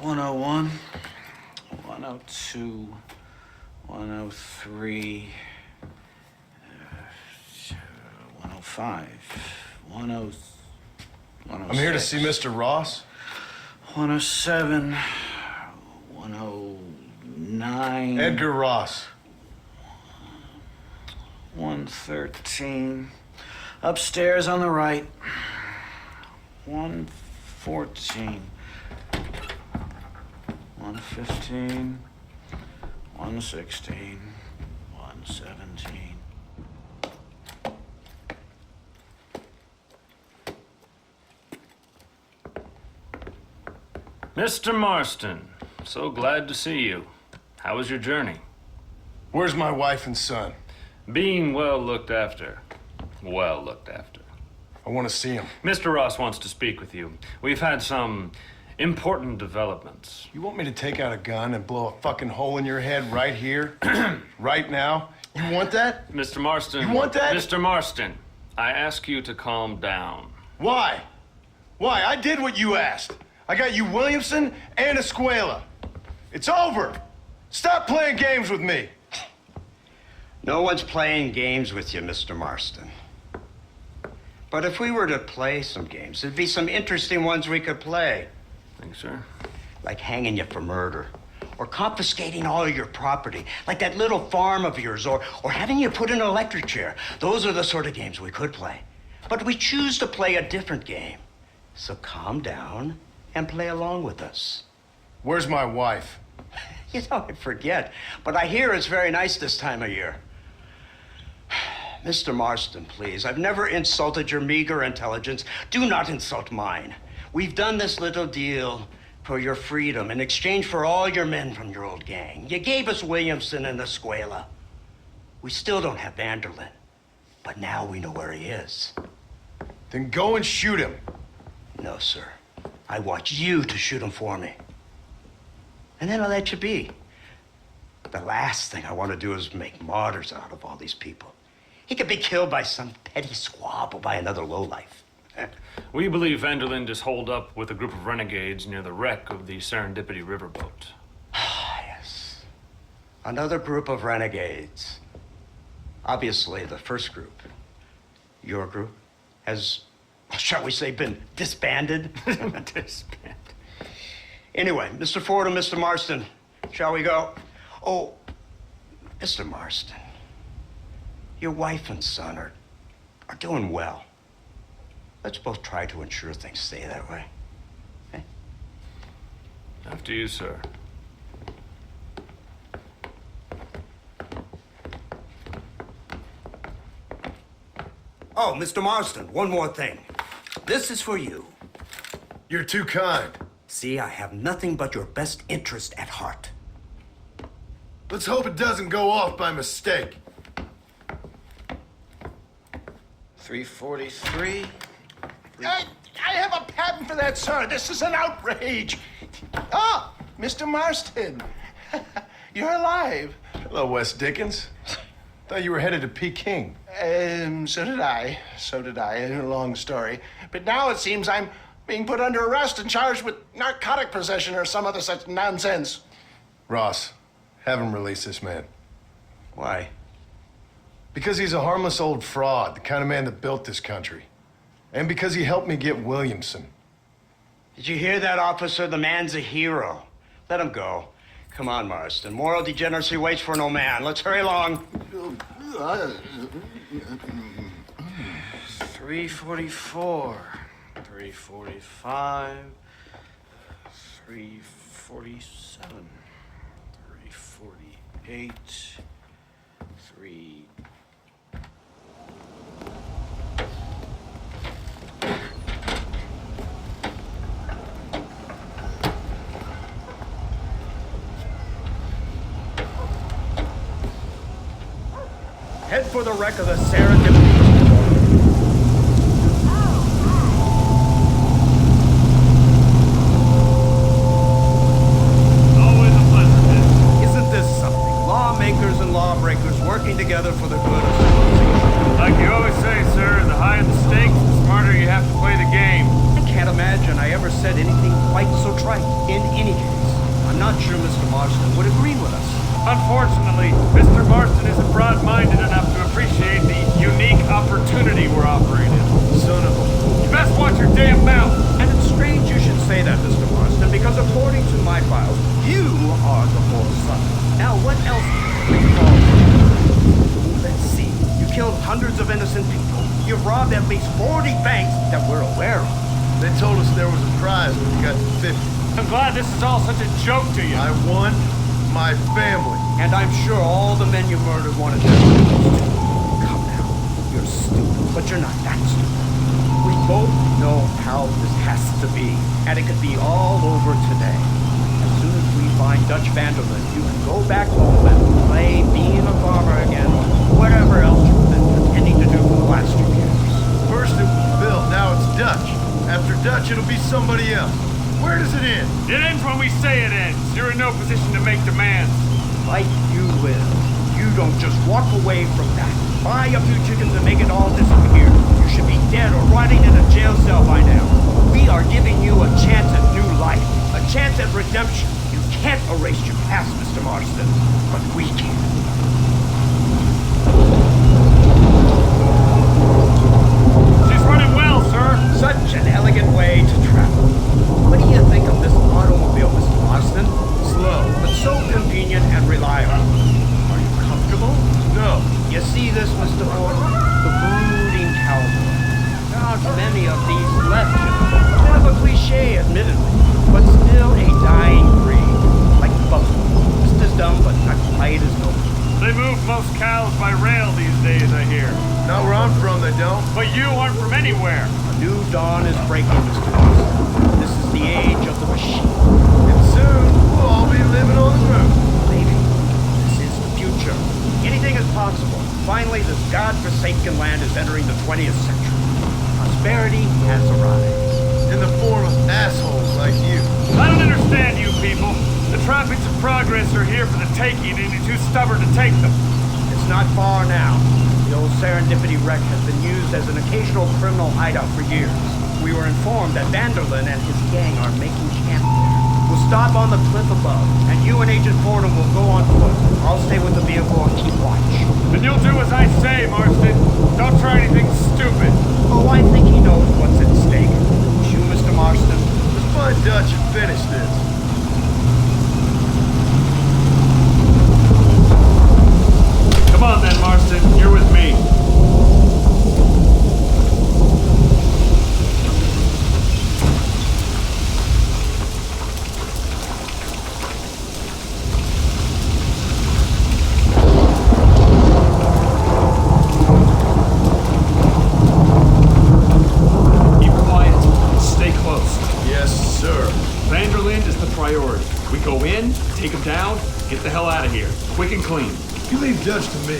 101, 102, 103, 105, 106. I'm here to see Mr. Ross. 107, 109. Edgar Ross. 113. Upstairs on the right. 114. 115. 116. 117. Mr. Marston, so glad to see you. How was your journey? Where's my wife and son? Being well looked after. Well looked after. I want to see him. Mr. Ross wants to speak with you. We've had some important developments. You want me to take out a gun and blow a fucking hole in your head right here? Right now? You want that? Mr. Marston. You want that? Mr. Marston, I ask you to calm down. Why? Why? I did what you asked. I got you Williamson and Escuela. It's over. Stop playing games with me. No one's playing games with you, Mr. Marston. But if we were to play some games, there'd be some interesting ones we could play. Thanks, sir. Like hanging you for murder, or confiscating all of your property, like that little farm of yours, or having you put in an electric chair. Those are the sort of games we could play. But we choose to play a different game. So calm down and play along with us. Where's my wife? You know, I forget, but I hear it's very nice this time of year. Mr. Marston, please, I've never insulted your meager intelligence. Do not insult mine. We've done this little deal for your freedom in exchange for all your men from your old gang. You gave us Williamson and Escuela. We still don't have Vanderlyn, but now we know where he is. Then go and shoot him. No, sir. I want you to shoot him for me. And then I'll let you be. The last thing I want to do is make martyrs out of all these people. He could be killed by some petty squabble by another lowlife. We believe Vanderlyn is holed up with a group of renegades near the wreck of the Serendipity riverboat. Ah, yes. Another group of renegades. Obviously, the first group, your group, has, shall we say, been disbanded? Disbanded. Anyway, Mr. Ford and Mr. Marston, shall we go? Oh, Mr. Marston, your wife and son are doing well. Let's both try to ensure things stay that way. Okay? After you, sir. Oh, Mr. Marston, one more thing. This is for you. You're too kind. See, I have nothing but your best interest at heart. Let's hope it doesn't go off by mistake. 343. I have a patent for that, sir. This is an outrage. Ah, Mr. Marston. You're alive. Hello, Wes Dickens. Thought you were headed to Peking. So did I. So did I. A long story. But now it seems I'm being put under arrest and charged with narcotic possession or some other such nonsense. Ross, have him release this man. Why? Because he's a harmless old fraud, the kind of man that built this country. And because he helped me get Williamson. Did you hear that, officer? The man's a hero. Let him go. Come on, Marston. Moral degeneracy waits for no man. Let's hurry along. 344. 345. 347. 348. 3. Head for the wreck of the Serendipity. Always a pleasure. Isn't this something? Lawmakers and lawbreakers working together for the good of civilization. Like you always say, sir, the higher the stakes, the smarter you have to play the game. I can't imagine I ever said anything quite so trite in any case. you've robbed at least 40 banks that we're aware of. They told us there was a prize when we got to 50. I'm glad this is all such a joke to you. I won my family. And I'm sure all the men you murdered wanted their lives too. Come now, you're stupid, but you're not that stupid. We both know how this has to be, and it could be all over today. As soon as we find Dutch Vanderlyn, you can go back home and play being a farmer again, or whatever else you've been pretending to do for the last 2 years. First it was Bill, now it's Dutch. After Dutch, it'll be somebody else. Where does it end? It ends when we say it ends. You're in no position to make demands. Like you will. You don't just walk away from that. Buy a few chickens and make it all disappear. You should be dead or rotting in a jail cell by now. We are giving you a chance at new life. A chance at redemption. You can't erase your past, Mr. Marston. But we can. She's running well, sir. Such an elegant way to travel. What do you think of this automobile, Mr. Marston? Slow, but so convenient and reliable. Are you comfortable? No. You see this, Mr. Ford? The brooding cowboy. There aren't many of these left, you know. A bit of a cliche, admittedly, but still a dying breed. Like the buffalo. Just as dumb, but not quite as noble. They move most cows by rail these days, I hear. Not where I'm from, they don't. But you aren't from anywhere. A new dawn is breaking, Mr. Marston. This is the age of the machine. And soon, we'll all be living on the road. Maybe. This is the future. Anything is possible. Finally, this godforsaken land is entering the 20th century. Prosperity has arrived. In the form of assholes like you. I don't understand you people. The tropics of progress are here for the taking, and you're too stubborn to take them. It's not far now. The old Serendipity wreck has been used as an occasional criminal hideout for years. We were informed that Vanderlyn and his gang are making camp there. We'll stop on the cliff above, and you and Agent Fordham will go on foot. I'll stay with the vehicle and keep watch. Then you'll do as I say, Marston. Don't try anything stupid. Oh, I think he knows what's at stake. You, Mr. Marston? Let's find Dutch and finish this. Come on then, Marston. You're with me. Keep quiet. Stay close. Yes, sir. Vanderlyn is the priority. We go in, take him down, get the hell out of here. Quick and clean. You leave Dutch to me.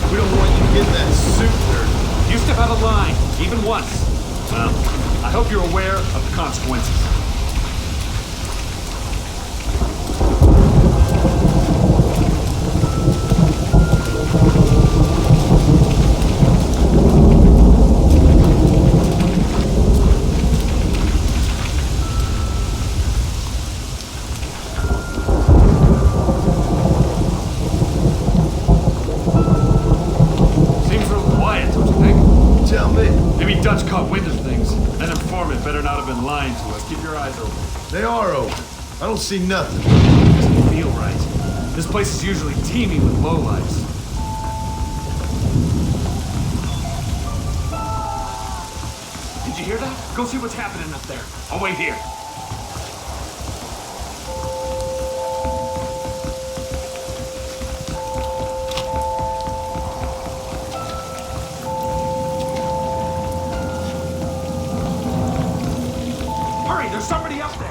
We don't want you getting that suit dirty. You step out of line, even once. Well, I hope you're aware of the consequences. Seems real quiet, don't you think? Tell me. Maybe Dutch caught wind of things. That informant better not have been lying to us. Keep your eyes open. They are open. I don't see nothing. Doesn't feel right. This place is usually teeming with lowlifes. Did you hear that? Go see what's happening up there. I'll wait here. Hurry, there's somebody up there.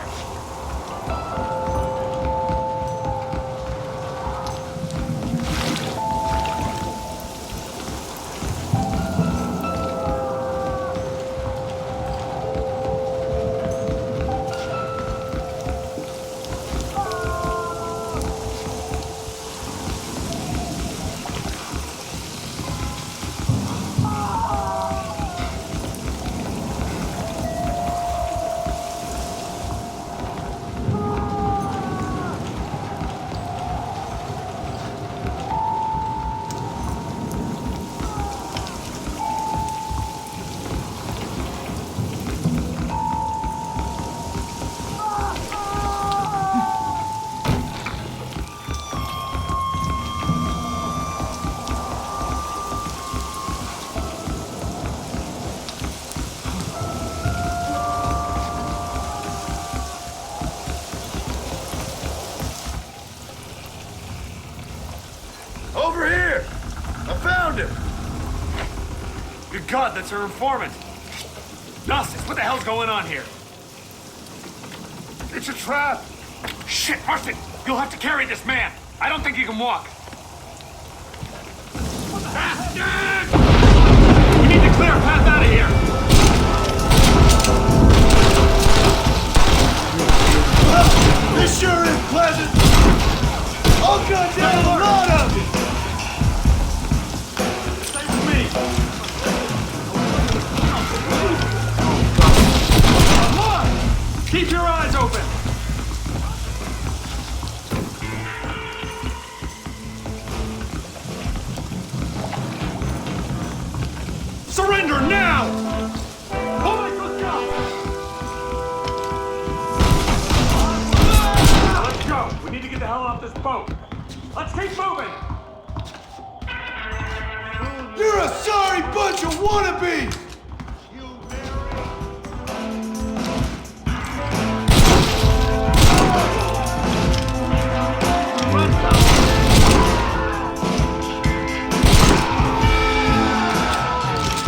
stud that's her informant. Gnostics, what the hell's going on here? It's a trap. Shit, Marston, you'll have to carry this man. I don't think he can walk. Bastard! We need to clear a path out of here. This sure is pleasant. Oh, goddamn, a lot of it. Stay with me. Come on! Keep your eyes open. Surrender now! Oh my God! Let's go. We need to get the hell off this boat. Let's keep moving. You're a sorry bunch of wannabes.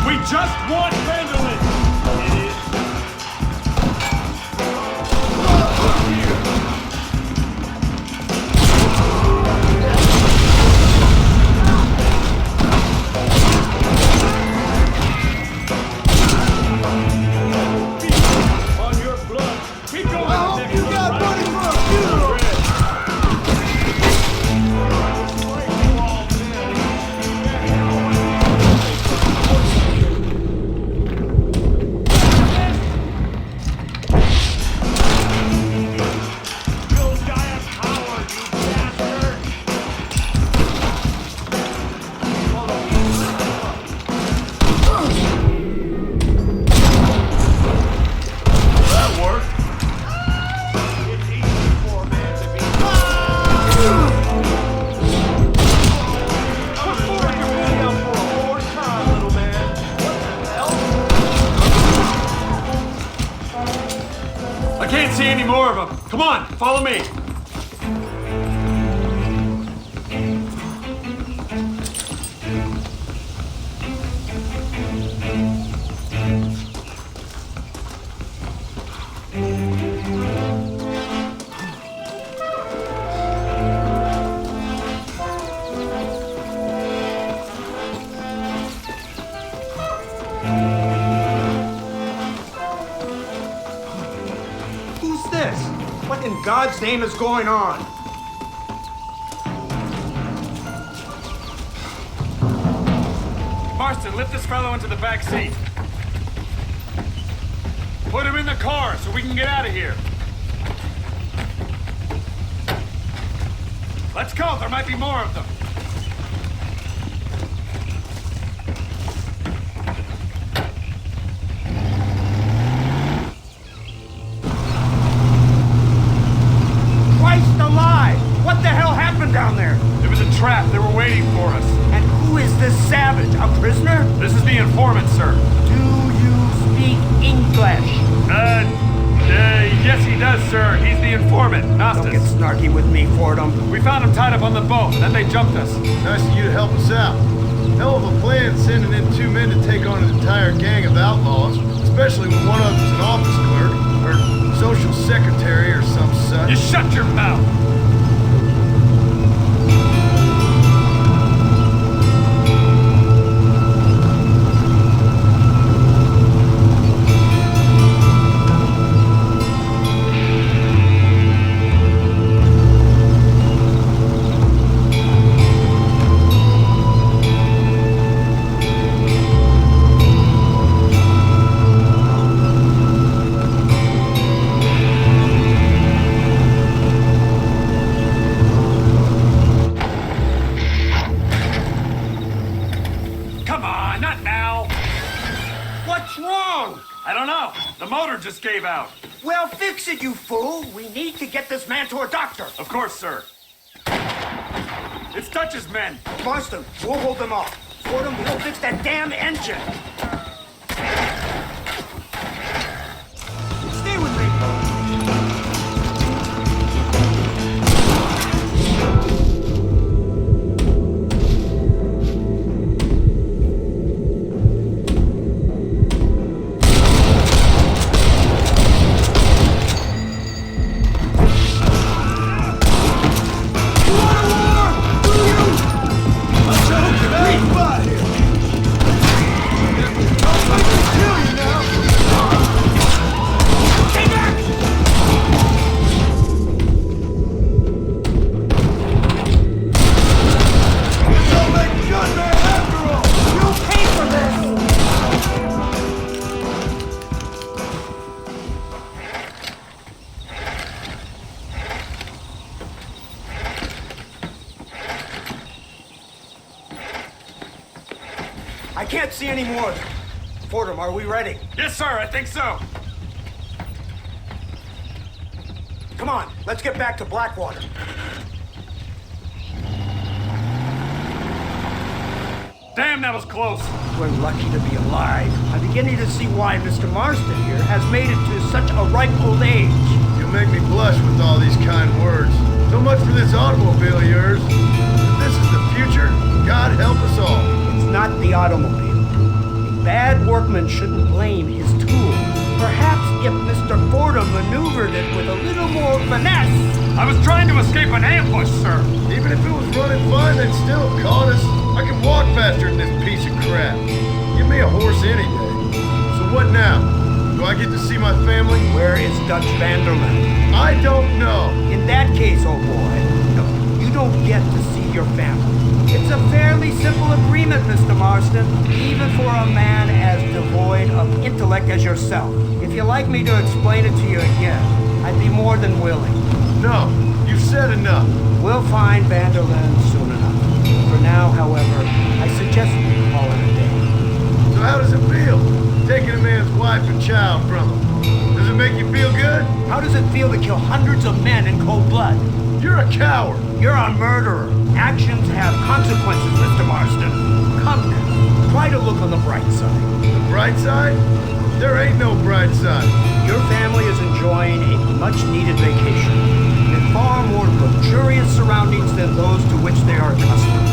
We just want Vandalin. Idiot. On your blood. Keep going. I hope you got money for a funeral. I can't see any more of them. Come on, follow me. Who's this? What in God's name is going on? Marston, lift this fellow into the back seat. Put him in the car so we can get out of here. Let's go, there might be more of them. Christ alive! What the hell happened down there? It was a trap, they were waiting for us. And who is this savage? A prisoner? This is the informant, sir. Do you speak English? Yes he does, sir. He's the informant, Don't Gnostic. get snarky with me, Fordham. We found him tied up on the boat, then they jumped us. Nice of you to help us out. Hell of a plan sending in 2 men to take on an entire gang of outlaws, especially when one of them's an office clerk, or social secretary, or some such. You shut your mouth! Come on, not now! What's wrong? I don't know. The motor just gave out. Well, fix it, you fool. We need to get this man to a doctor. Of course, sir. It's Dutch's men. Marston, we'll hold them off. Fordham, we'll fix that damn engine. Stay with me. see any more of them. Fordham, are we ready? Yes, sir, I think so. Come on, let's get back to Blackwater. Damn, that was close. We're lucky to be alive. I'm beginning to see why Mr. Marston here has made it to such a ripe old age. You make me blush with all these kind words. So much for this automobile of yours. If this is the future, God help us all. It's not the automobile. A bad workman shouldn't blame his tool. Perhaps if Mr. Fordham maneuvered it with a little more finesse. I was trying to escape an ambush, sir. Even if it was running fine, they'd still have caught us. I can walk faster than this piece of crap. Give me a horse any day. So what now? Do I get to see my family? Where is Dutch Vanderlyn? I don't know. In that case, old boy, no, you don't get to see your family. It's a fairly simple agreement, Mr. Marston, even for a man as devoid of intellect as yourself. If you'd like me to explain it to you again, I'd be more than willing. No, you've said enough. We'll find Vanderlyn soon enough. For now, however, I suggest we call it a day. So how does it feel, taking a man's wife and child from him? Does it make you feel good? How does it feel to kill hundreds of men in cold blood? You're a coward. You're a murderer. Actions have consequences, Mr. Marston. Come now, try to look on the bright side. The bright side? There ain't no bright side. Your family is enjoying a much-needed vacation in far more luxurious surroundings than those to which they are accustomed.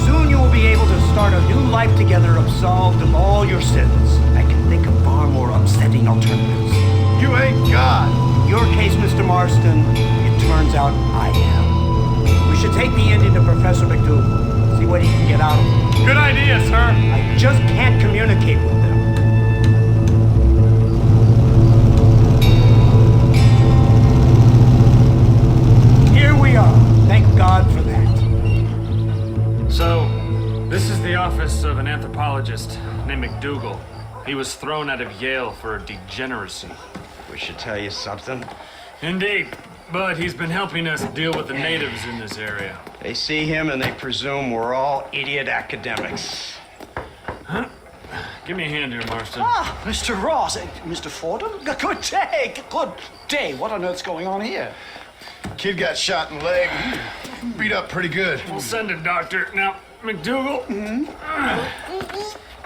Soon you will be able to start a new life together, absolved of all your sins. I can think of far more upsetting alternatives. You ain't God. In your case, Mr. Marston, it turns out I am. We should take the Indian to Professor McDougal, see what he can get out of him. Good idea, sir. I just can't communicate with them. Here we are. Thank God for that. So, this is the office of an anthropologist named McDougal. He was thrown out of Yale for degeneracy. We should tell you something. Indeed, but he's been helping us deal with the natives in this area. They see him and they presume we're all idiot academics. Give me a hand here, Marston. Ah, Mr. Ross, Mr. Fordham. Good day, good day. What on earth's going on here? Kid got shot in the leg. Beat up pretty good. We'll send a doctor. Now, McDougal,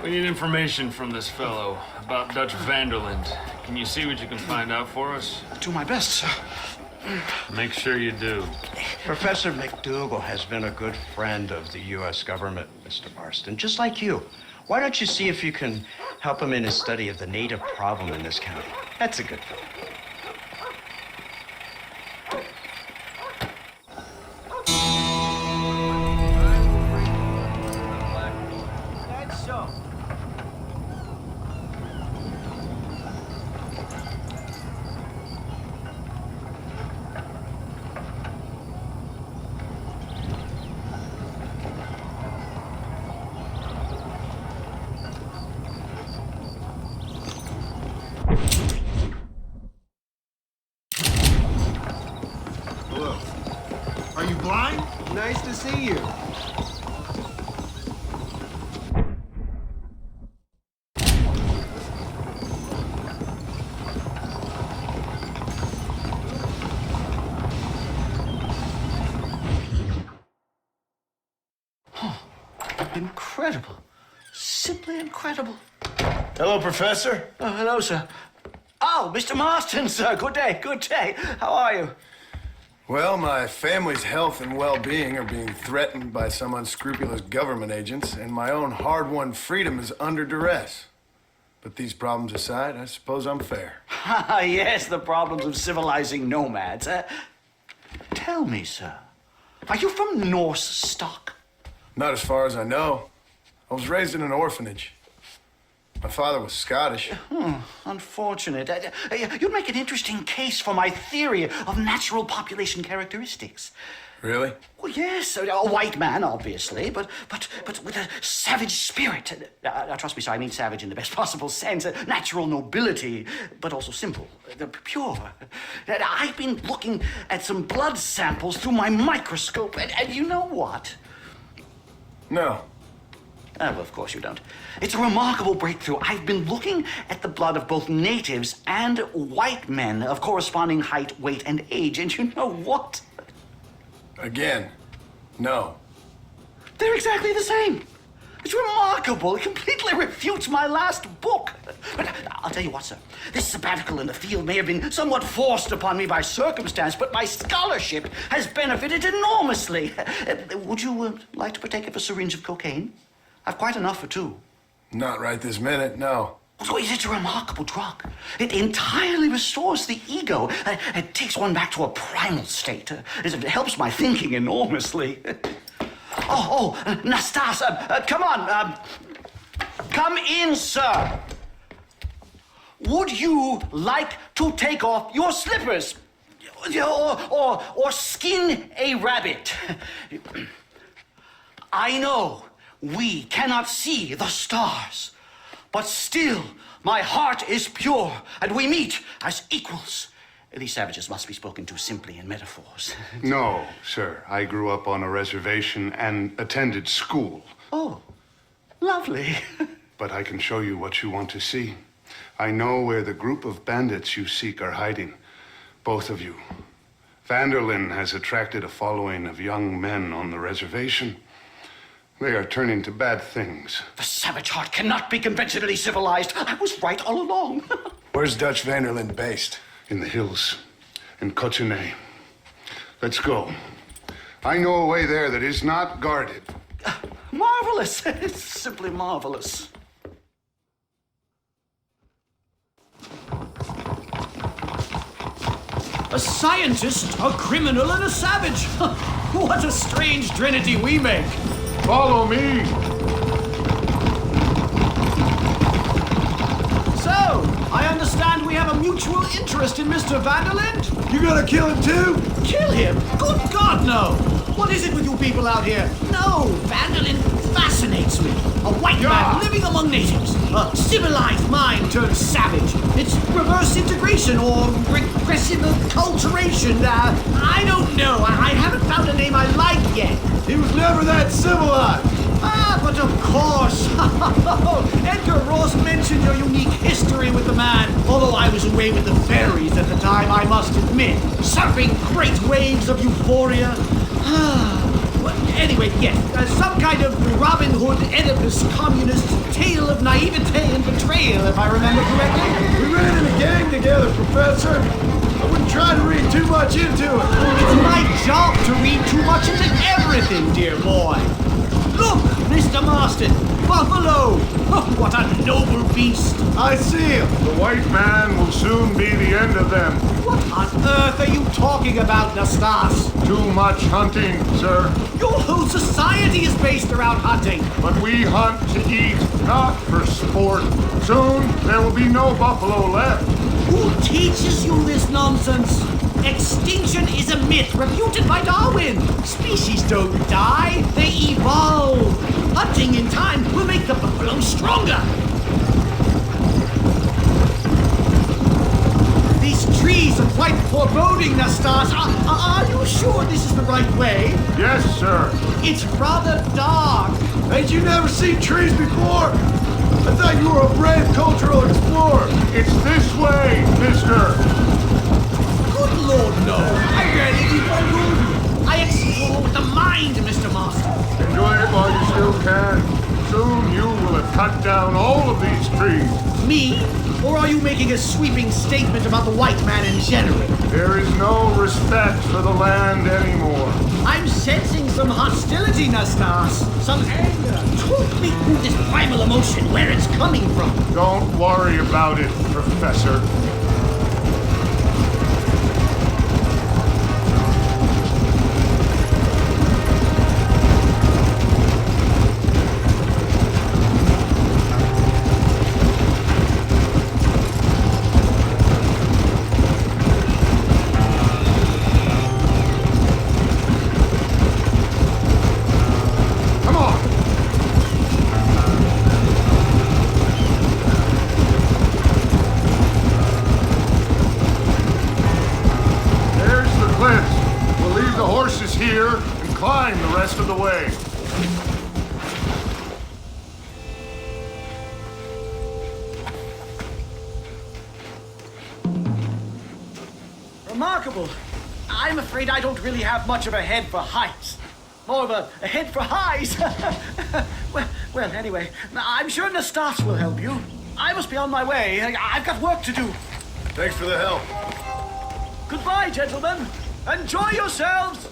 we need information from this fellow about Dutch Vanderlyn. Can you see what you can find out for us? Do my best, sir. Make sure you do. Professor McDougal has been a good friend of the U.S. government, Mr. Marston, just like you. Why don't you see if you can help him in his study of the native problem in this county? That's a good thing. Hello. Are you blind? Nice to see you. Incredible. Simply incredible. Hello, Professor. Oh, hello, sir. Oh, Mr. Marston, sir. Good day, good day. How are you? Well, my family's health and well-being are being threatened by some unscrupulous government agents, and my own hard-won freedom is under duress. But these problems aside, I suppose I'm fair. Yes, the problems of civilizing nomads. Tell me, sir, are you from Norse stock? Not as far as I know. I was raised in an orphanage. My father was Scottish. Unfortunate. You'd make an interesting case for my theory of natural population characteristics. Really? Well, yes, a white man, obviously, but with a savage spirit. Trust me, sir, I mean savage in the best possible sense. Natural nobility, but also simple, pure. I've been looking at some blood samples through my microscope, and you know what? No. Well, of course you don't. It's a remarkable breakthrough. I've been looking at the blood of both natives and white men of corresponding height, weight, and age, and you know what? Again, no. They're exactly the same. It's remarkable. It completely refutes my last book. But I'll tell you what, sir. This sabbatical in the field may have been somewhat forced upon me by circumstance, but my scholarship has benefited enormously. Would you like to partake of a syringe of cocaine? I've quite enough for two. Not right this minute, no. So it's a remarkable drug. It entirely restores the ego. It takes one back to a primal state. It helps my thinking enormously. Nastas, come on. Come in, sir. Would you like to take off your slippers? Or skin a rabbit? I know we cannot see the stars, but still my heart is pure, and we meet as equals. These savages must be spoken to simply in metaphors. No, sir. I grew up on a reservation and attended school. Oh, lovely. But I can show you what you want to see. I know where the group of bandits you seek are hiding. Both of you. Vanderlyn has attracted a following of young men on the reservation. They are turning to bad things. The savage heart cannot be conventionally civilized. I was right all along. Where's Dutch Vanderlyn based? In the hills, in Cochene. Let's go. I know a way there that is not guarded. Marvelous. It's simply marvelous. A scientist, a criminal, and a savage. What a strange trinity we make. Follow me! So, I understand we have a mutual interest in Mr. Vanderlyn? You gonna kill him too? Kill him? Good God, no! What is it with you people out here? No, Vanderlyn fascinates me. A white man living among natives. A civilized mind turned savage. It's reverse integration or regressive acculturation. I don't know. I haven't found a name I like yet. He was never that civilized. But of course. Edgar Ross mentioned your unique history with the man. Although I was away with the fairies at the time, I must admit. Surfing great waves of euphoria. Well, anyway, yes. Some kind of Robin Hood, Oedipus, communist tale of naivete and betrayal, if I remember correctly. We ran in a gang together, Professor. I wouldn't try to read too much into it. It's my job to read too much into everything, dear boy. Look, Mr. Marston, buffalo! Oh, what a noble beast! I see him. The white man will soon be the end of them. What on earth are you talking about, Nastas? Too much hunting, sir. Your whole society is based around hunting. But we hunt to eat, not for sport. Soon there will be no buffalo left. Who teaches you this nonsense? Extinction is a myth refuted by Darwin. Species don't die, they evolve. Hunting in time will make the buffalo stronger. These trees are quite foreboding, Nastas. Are you sure this is the right way? Yes, sir. It's rather dark. Ain't you never seen trees before? I thought you were a brave cultural explorer. It's this way, mister. Good Lord, no. I rarely leave my room. I explore with the mind, Mr. Marston. Enjoy it while you still can. Soon you will have cut down all of these trees. Me? Or are you making a sweeping statement about the white man in general? There is no respect for the land anymore. I'm sensing some hostility, Nastas. Some anger. Talk me through this primal emotion, where it's coming from. Don't worry about it, Professor. Here and climb the rest of the way. remarkable. I'm afraid I don't really have much of a head for heights. More of a head for highs. well, anyway, I'm sure Nastas will help you. I must be on my way. I've got work to do. Thanks for the help. Goodbye, gentlemen. Enjoy yourselves.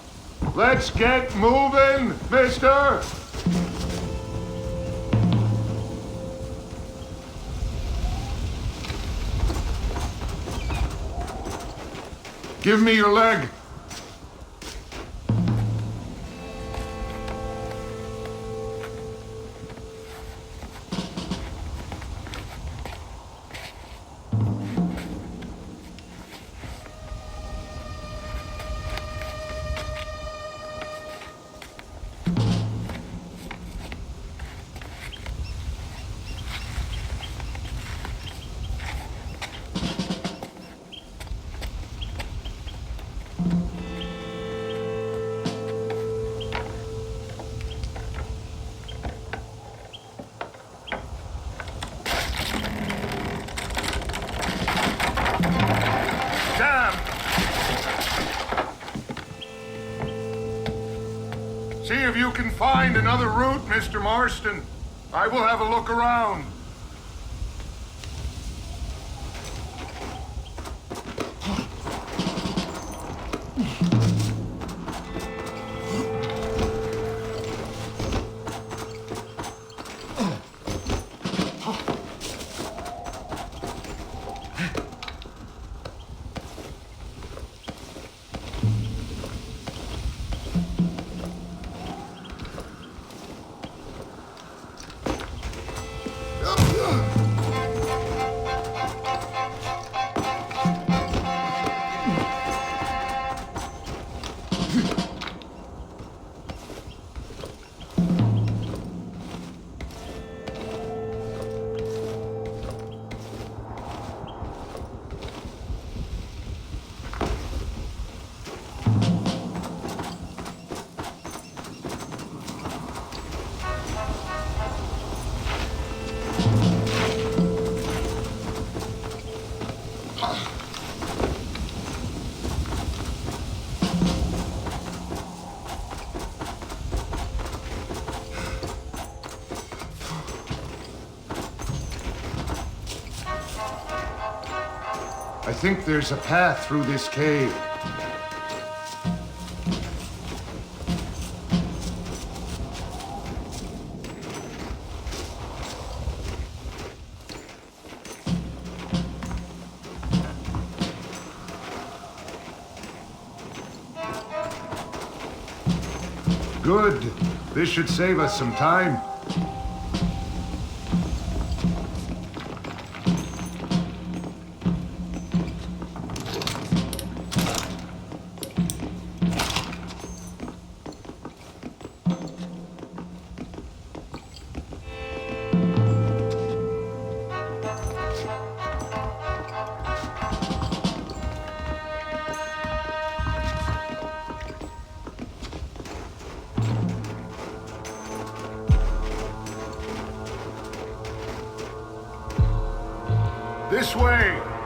Let's get moving, mister! Give me your leg. See if you can find another route, Mr. Marston. I will have a look around. I think there's a path through this cave. Good. This should save us some time. This way!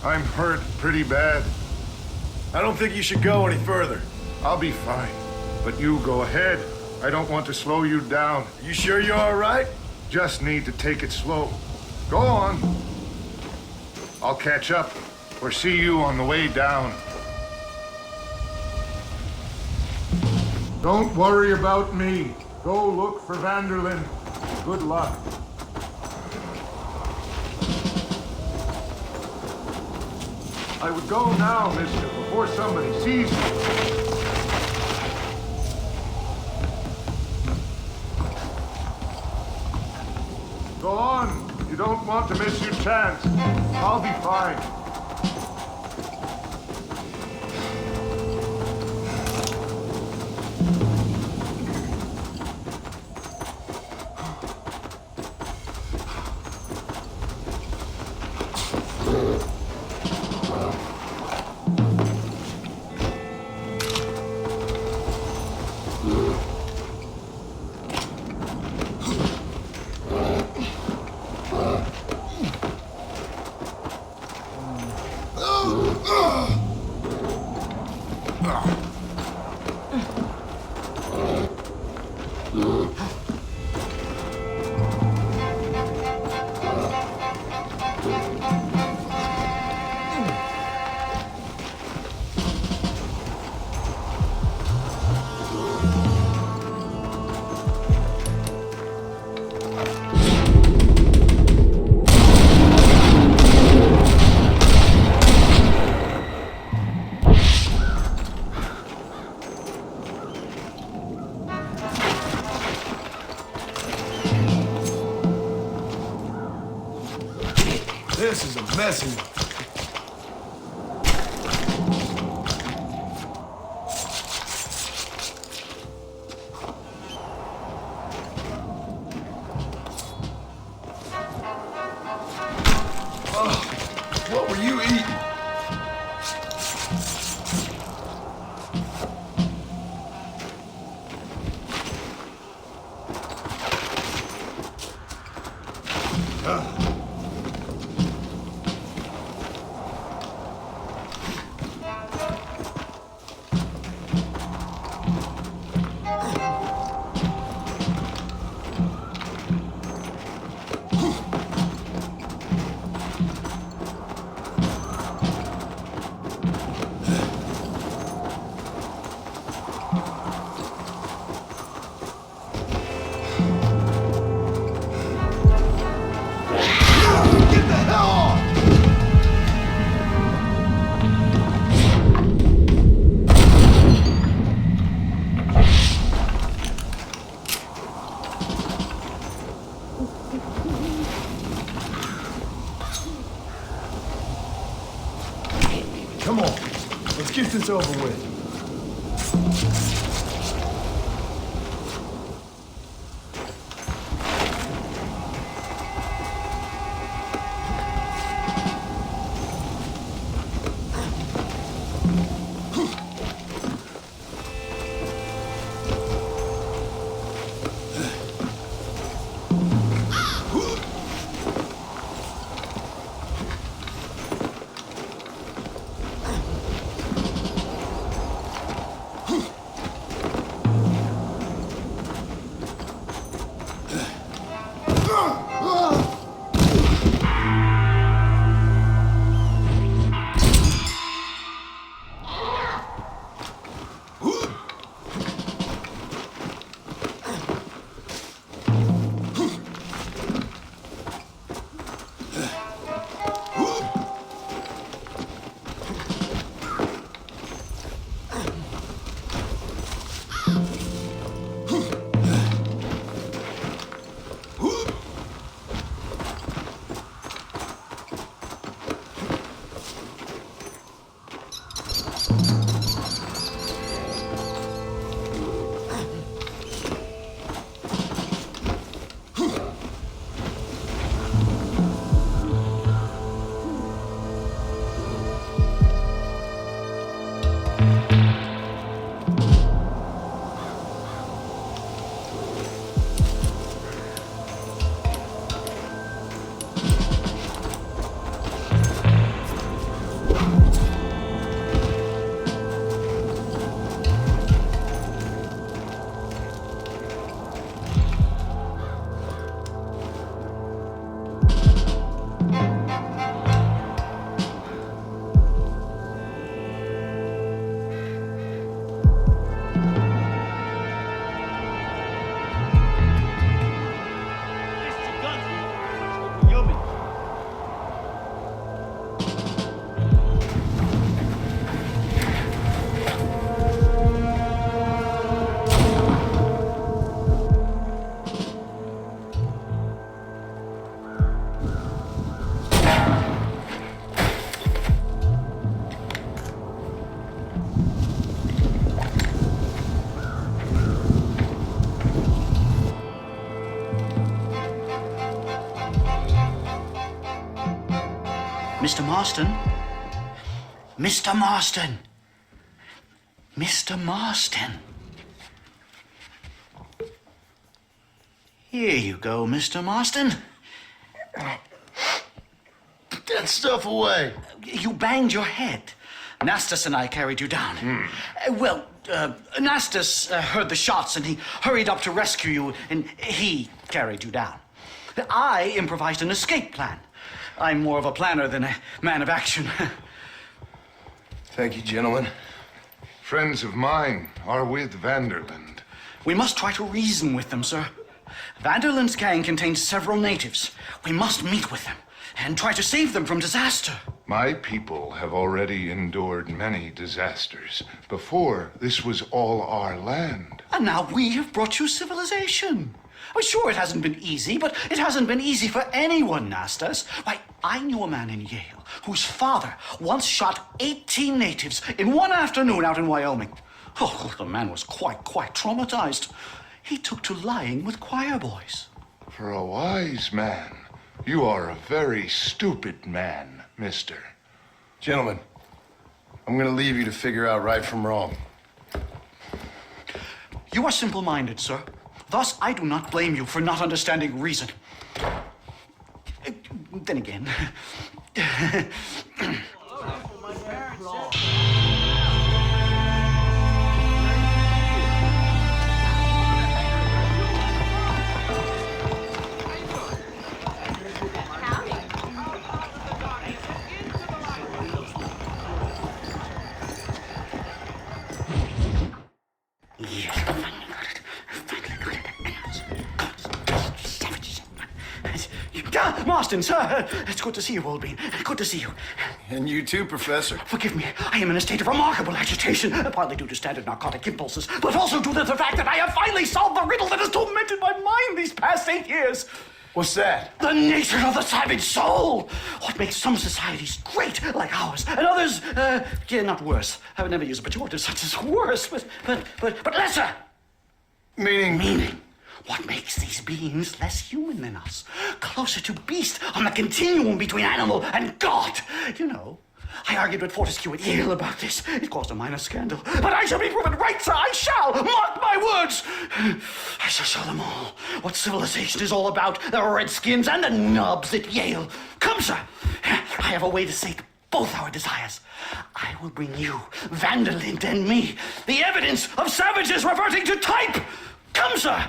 I'm hurt pretty bad. I don't think you should go any further. I'll be fine. But you go ahead. I don't want to slow you down. You sure you're all right? Just need to take it slow. Go on. I'll catch up or see you on the way down. Don't worry about me. Go look for Vanderlyn. Good luck. I would go now, mister, before somebody sees me. Go on. You don't want to miss your chance. I'll be fine. This is a messy one. What were you eating? Come on, let's get this over with. Mr. Marston. Mr. Marston. Mr. Marston. Here you go, Mr. Marston. Put that stuff away. You banged your head. Nastas and I carried you down. Nastas heard the shots and he hurried up to rescue you and he carried you down. I improvised an escape plan. I'm more of a planner than a man of action. Thank you, gentlemen. Friends of mine are with Vanderland. We must try to reason with them, sir. Vanderland's gang contains several natives. We must meet with them and try to save them from disaster. My people have already endured many disasters. Before, this was all our land. And now we have brought you civilization. Oh, sure, it hasn't been easy, but it hasn't been easy for anyone, Nastas. Why, I knew a man in Yale whose father once shot 18 natives in one afternoon out in Wyoming. Oh, the man was quite traumatized. He took to lying with choir boys. For a wise man, you are a very stupid man, mister. Gentlemen, I'm gonna leave you to figure out right from wrong. You are simple-minded, sir. Thus, I do not blame you for not understanding reason. Then again... Marston, sir, it's good to see you, old bean. Good to see you. And you too, Professor. Forgive me, I am in a state of remarkable agitation, partly due to standard narcotic impulses, but also due to the fact that I have finally solved the riddle that has tormented my mind these past 8 years. What's that? The nature of the savage soul! What makes some societies great, like ours, and others, not worse. I would never use a pejorative such as worse, but lesser. Meaning? What makes these beings less human than us? Closer to beast on the continuum between animal and God. You know, I argued with Fortescue at Yale about this. It caused a minor scandal. But I shall be proven right, sir. I shall. Mark my words. I shall show them all what civilization is all about. The redskins and the nubs at Yale. Come, sir. I have a way to sate both our desires. I will bring you, Vanderland and me, the evidence of savages reverting to type. Come, sir!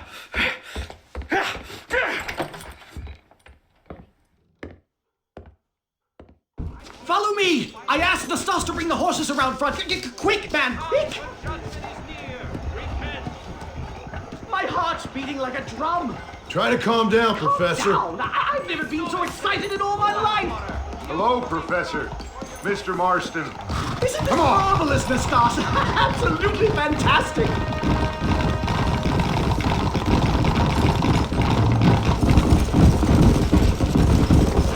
Follow me! I asked the Stas to bring the horses around front. Quick, man! Quick! My heart's beating like a drum. Try to calm down, Professor. Calm down. I've never been so excited in all my life. Hello, Professor. Mr. Marston. Isn't this marvelous, Stas? Absolutely fantastic.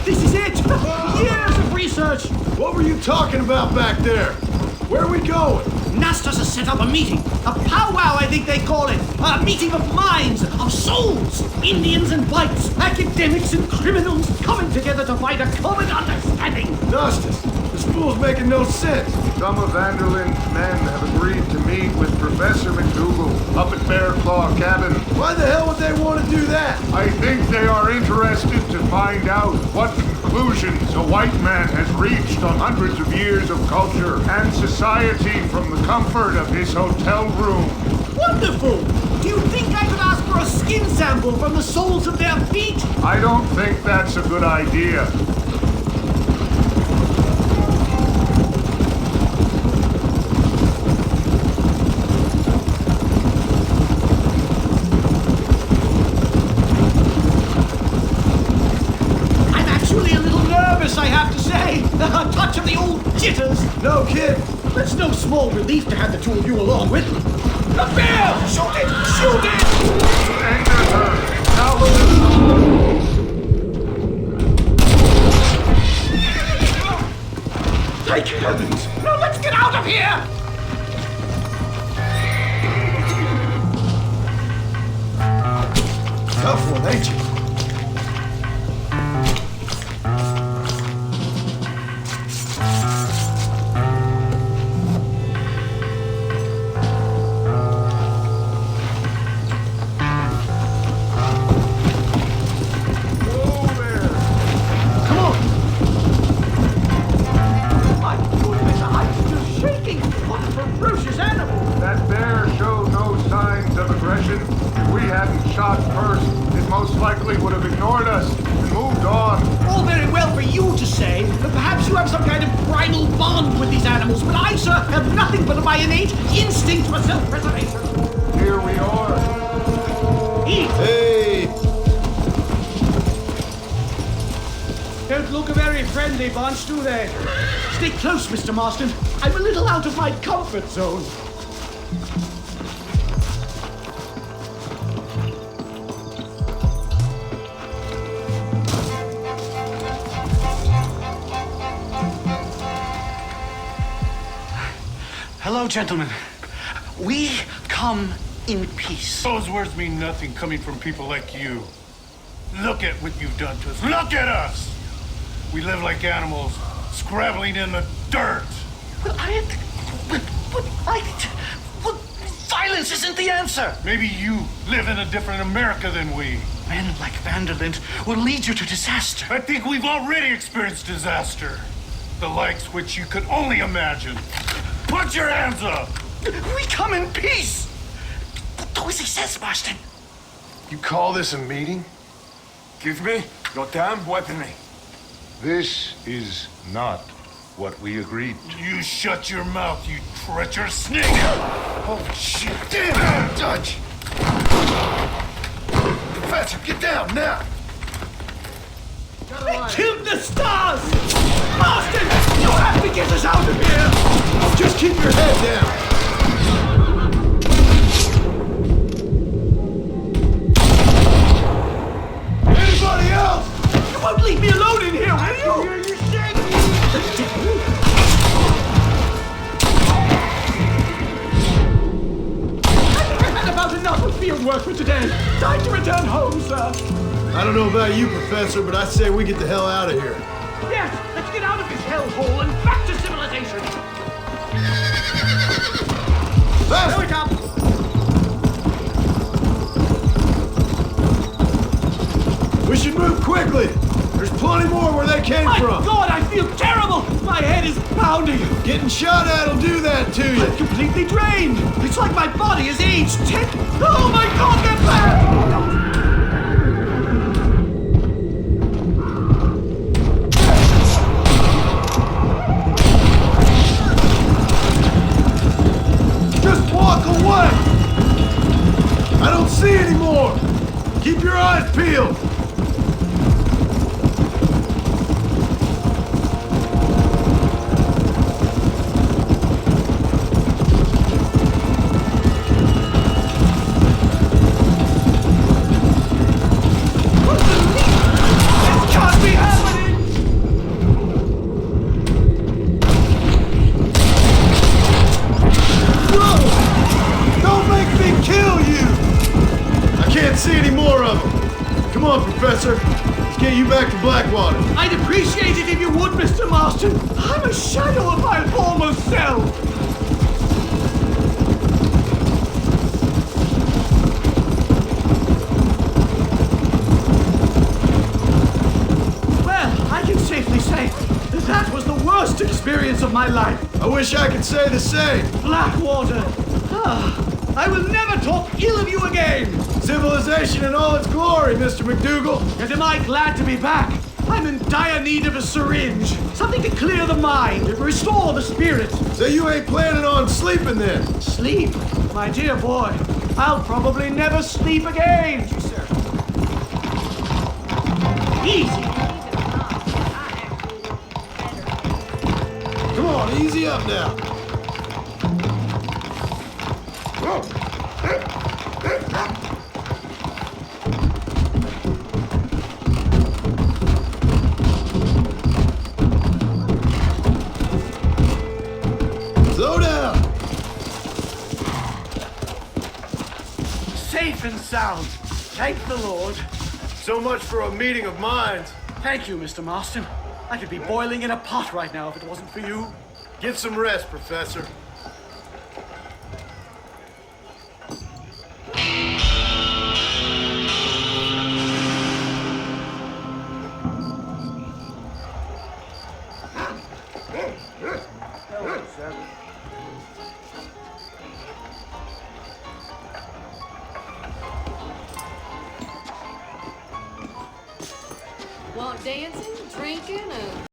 This is it! Years of research! What were you talking about back there? Where are we going? Nastas has set up a meeting. A powwow, I think they call it. A meeting of minds, of souls. Indians and whites, academics and criminals coming together to find a common understanding. Justice, this fool's making no sense. Some of Vanderland's men have agreed to meet with Professor McDougal up at Bear Claw Cabin. Why the hell would they want to do that? I think they are interested to find out what conclusions a white man has reached on hundreds of years of culture and society from the comfort of his hotel room. Wonderful! Do you think I could ask for a skin sample from the soles of their feet? I don't think that's a good idea. I'm actually a little nervous, I have to say. A touch of the old jitters. No kid. It's no small relief to have the two of you along with me. The bear! Shoot it! Shoot it! Anger her. Now listen. Thank heavens! Now let's get out of here! Tough one, ain't you? animals, but I, sir, have nothing but my innate instinct for self-preservation. Here we are. Eat! Hey! Don't look a very friendly bunch, do they? Stay close, Mr. Marston. I'm a little out of my comfort zone. Hello, gentlemen. We come in peace. Those words mean nothing coming from people like you. Look at what you've done to us. Look at us! We live like animals, scrabbling in the dirt. But violence isn't the answer. Maybe you live in a different America than we. Men like Vanderlint will lead you to disaster. I think we've already experienced disaster. The likes which you could only imagine. Put your hands up! We come in peace. Do as he says, Marston. You call this a meeting? Give me your damn weaponry. This is not what we agreed to. You shut your mouth, you treacherous snake! Oh, shit. Damn it, Dutch! Professor, get down now! They killed the stars! Marston, you have to get us out of here! Just keep your head down! Anybody else? You won't leave me alone in here, will you? You're shaking! I've had about enough of field work for today. Time to return home, sir. I don't know about you, Professor, but I say we get the hell out of here. Yes, let's get out of this hellhole and back to civilization. Here we come. We should move quickly. There's plenty more where they came My from. God, I feel terrible. My head is pounding. Getting shot at will do that to you. I'm completely drained. It's like my body is aged 10. Oh my God, get back! Just walk away! I don't see any more! Keep your eyes peeled! This can't be happening! Whoa! Don't make me kill you! I can't see any more of them. Come on, Professor. Let's get you back to Blackwater. I'd appreciate it if you would, Mr. Marston. I'm a shadow of my former self. Well, I can safely say that was the worst experience of my life. I wish I could say the same. Blackwater. I will never talk ill of you again. Civilization in all its glory, Mr. McDougal. And am I glad to be back? I'm in dire need of a syringe. Something to clear the mind, restore the spirit. So you ain't planning on sleeping then? Sleep? My dear boy, I'll probably never sleep again. Easy. Come on, easy up now. Slow down. Safe and sound. Thank the Lord. So much for a meeting of minds. Thank you, Mr. Marston. I could be boiling in a pot right now if it wasn't for you. Get some rest, Professor. Want dancing, drinking, and